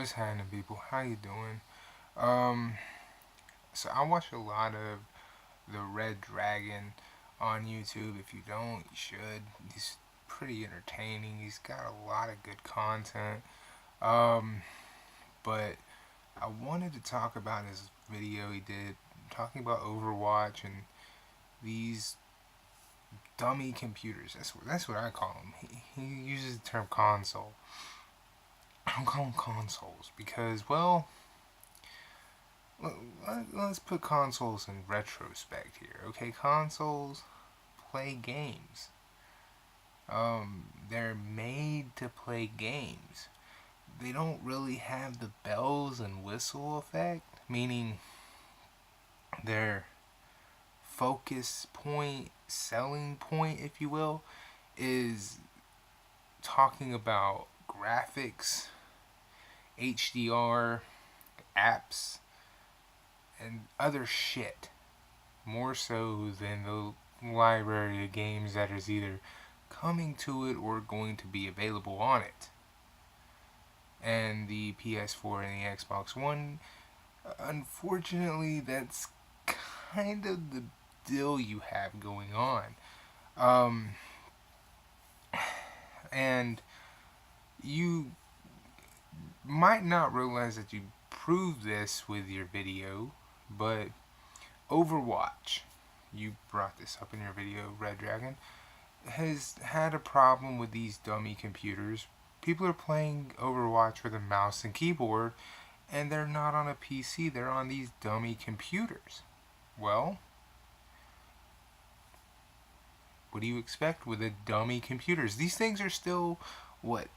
What's happening, people? How you doing? Um, so I watch a lot of the Red Dragon on YouTube. If you don't, you should. He's pretty entertaining. He's got a lot of good content. Um, but I wanted to talk about his video he did talking about Overwatch and these dummy computers. That's what I call them. He uses the term console. I don't call them consoles because, well, let's put consoles in retrospect here. Okay, consoles play games. They're made to play games. They don't really have the bells and whistle effect, meaning their focus point, selling point, if you will, is talking about graphics, HDR, apps, and other shit more so than the library of games that is either coming to it or going to be available on it. And the PS4 and the Xbox One, unfortunately, that's kind of the deal you have going on. Um, and you might not realize that you proved this with your video, but Overwatch, you brought this up in your video, Red Dragon, has had a problem with these dummy computers. People are playing Overwatch with a mouse and keyboard, and they're not on a PC, they're on these dummy computers. Well, what do you expect with the dummy computers? These things are still, what,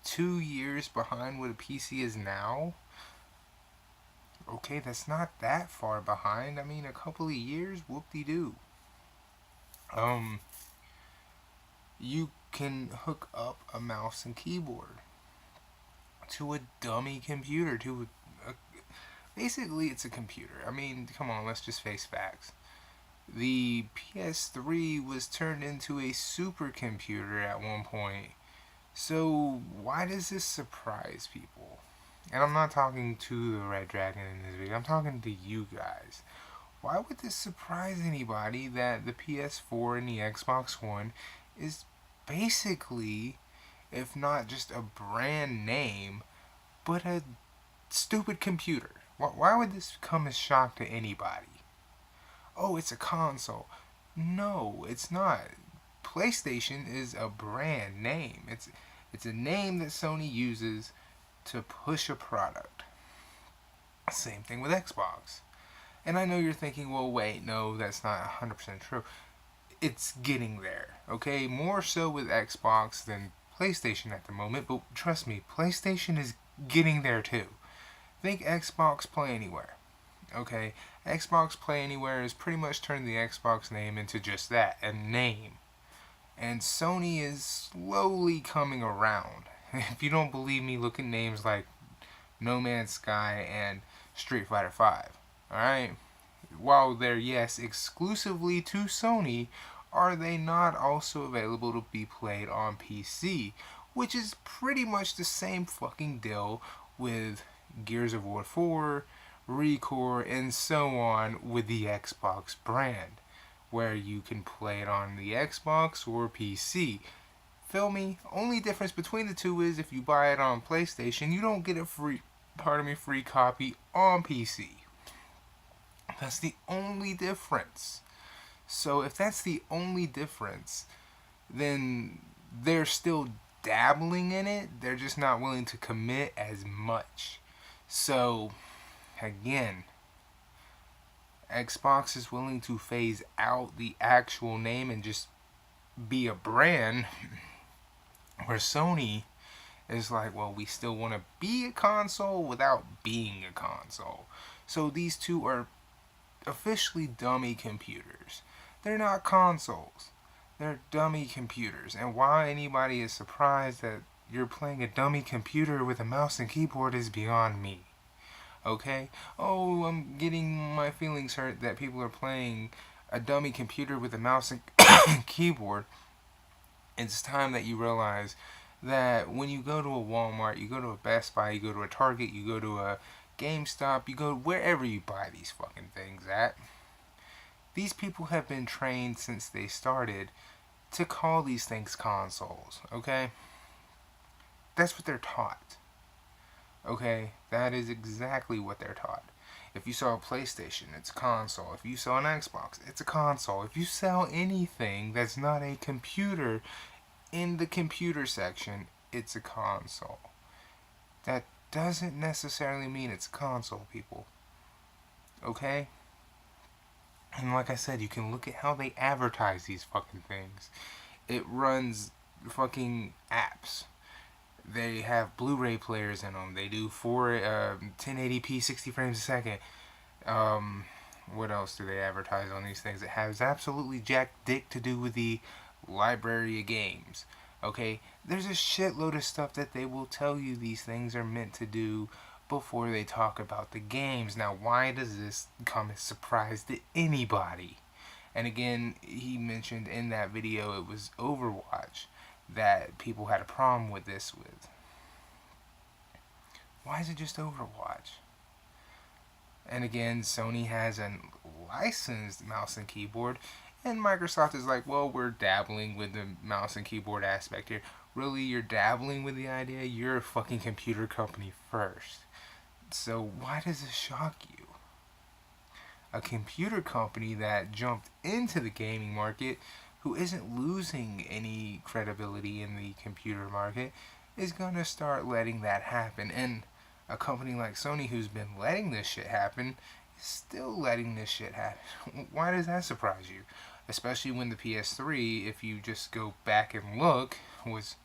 2 years behind what a PC is now? Okay, that's not that far behind. I mean, a couple of years, whoop-de-doo. Um, you can hook up a mouse and keyboard to a dummy computer, basically it's a computer. I mean, come on, let's just face facts. The PS3 was turned into a supercomputer at one point. So why does this surprise people? And I'm not talking to the Red Dragon in this video, I'm talking to you guys. Why would this surprise anybody that the PS4 and the Xbox One is basically, if not just a brand name, but a stupid computer? Why would this come as shock to anybody? Oh, it's a console. No, it's not. PlayStation is a brand name. It's a name that Sony uses to push a product. Same thing with Xbox. And I know you're thinking, well, wait, no, that's not 100% true. It's getting there, okay? More so with Xbox than PlayStation at the moment, but trust me, PlayStation is getting there too. Think Xbox Play Anywhere, okay? Xbox Play Anywhere has pretty much turned the Xbox name into just that, a name. And Sony is slowly coming around. If you don't believe me, look at names like No Man's Sky and Street Fighter 5. Alright? While they're, yes, exclusively to Sony, are they not also available to be played on PC? Which is pretty much the same fucking deal with Gears of War 4, Recore, and so on with the Xbox brand, where you can play it on the Xbox or PC. Feel me? Only difference between the two is if you buy it on PlayStation, you don't get a free copy on PC. That's the only difference. So if that's the only difference, then they're still dabbling in it. They're just not willing to commit as much. So, again, Xbox is willing to phase out the actual name and just be a brand, where Sony is like, well, we still want to be a console without being a console. So these two are officially dummy computers. They're not consoles. They're dummy computers. And why anybody is surprised that you're playing a dummy computer with a mouse and keyboard is beyond me. Okay? Oh, I'm getting my feelings hurt that people are playing a dummy computer with a mouse and keyboard. It's time that you realize that when you go to a Walmart, you go to a Best Buy, you go to a Target, you go to a GameStop, you go wherever you buy these fucking things at, these people have been trained since they started to call these things consoles, okay? That's what they're taught. Okay? That is exactly what they're taught. If you saw a PlayStation, it's a console. If you saw an Xbox, it's a console. If you sell anything that's not a computer in the computer section, it's a console. That doesn't necessarily mean it's a console, people. Okay? And like I said, you can look at how they advertise these fucking things. It runs fucking apps. They have Blu-ray players in them. They do 1080p 60 frames a second. What else do they advertise on these things? It has absolutely jack dick to do with the library of games. Okay? There's a shitload of stuff that they will tell you these things are meant to do before they talk about the games. Now, why does this come as a surprise to anybody? And again, he mentioned in that video it was Overwatch that people had a problem with this with. Why is it just Overwatch? And again, Sony has a licensed mouse and keyboard, and Microsoft is like, well, we're dabbling with the mouse and keyboard aspect here. Really, you're dabbling with the idea? You're a fucking computer company first. So why does this shock you? A computer company that jumped into the gaming market, who isn't losing any credibility in the computer market, is going to start letting that happen. And a company like Sony, who's been letting this shit happen, is still letting this shit happen. Why does that surprise you? Especially when the PS3, if you just go back and look, was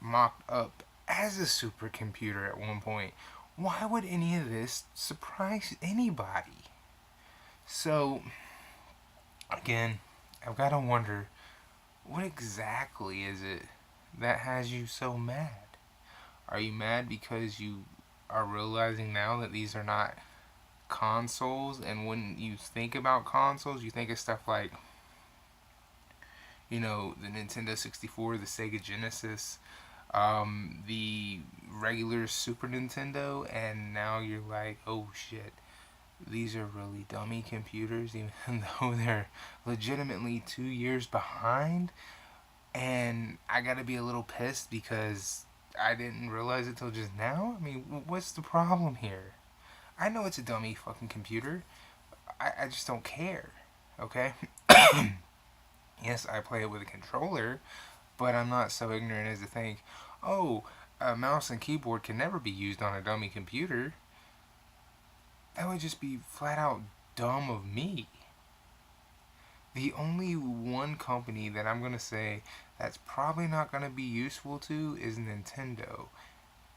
mocked up as a supercomputer at one point. Why would any of this surprise anybody? So, again, I've got to wonder, what exactly is it that has you so mad? Are you mad because you are realizing now that these are not consoles? And when you think about consoles, you think of stuff like, you know, the Nintendo 64, the Sega Genesis, the regular Super Nintendo, and now you're like, oh shit, these are really dummy computers, even though they're legitimately 2 years behind. And I gotta be a little pissed because I didn't realize it till just now. I mean, what's the problem here? I know it's a dummy fucking computer. I just don't care, okay? Yes, I play it with a controller, but I'm not so ignorant as to think, oh, a mouse and keyboard can never be used on a dummy computer. That would just be flat out dumb of me. The only one company that I'm going to say that's probably not going to be useful to is Nintendo.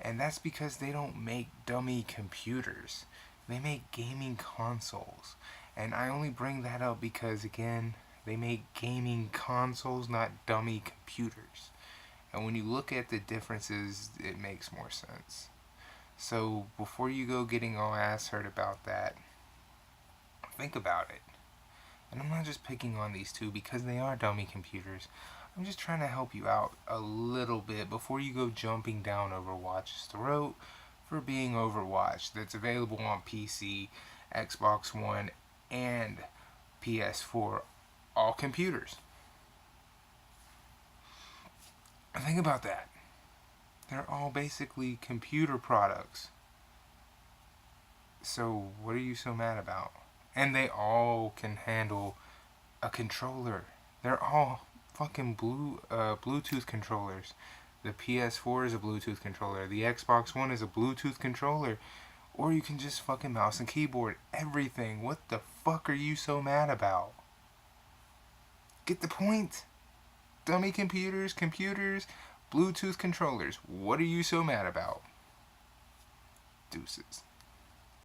And that's because they don't make dummy computers. They make gaming consoles. And I only bring that up because, again, they make gaming consoles, not dummy computers. And when you look at the differences, it makes more sense. So before you go getting all ass hurt about that, think about it. And I'm not just picking on these two because they are dummy computers. I'm just trying to help you out a little bit before you go jumping down Overwatch's throat for being Overwatch. That's available on PC, Xbox One, and PS4. All computers. Think about that. They're all basically computer products. So what are you so mad about? And they all can handle a controller. They're all fucking Bluetooth controllers. The PS4 is a Bluetooth controller. The Xbox One is a Bluetooth controller. Or you can just fucking mouse and keyboard everything. What the fuck are you so mad about? Get the point? Dummy computers, Bluetooth controllers. What are you so mad about? Deuces.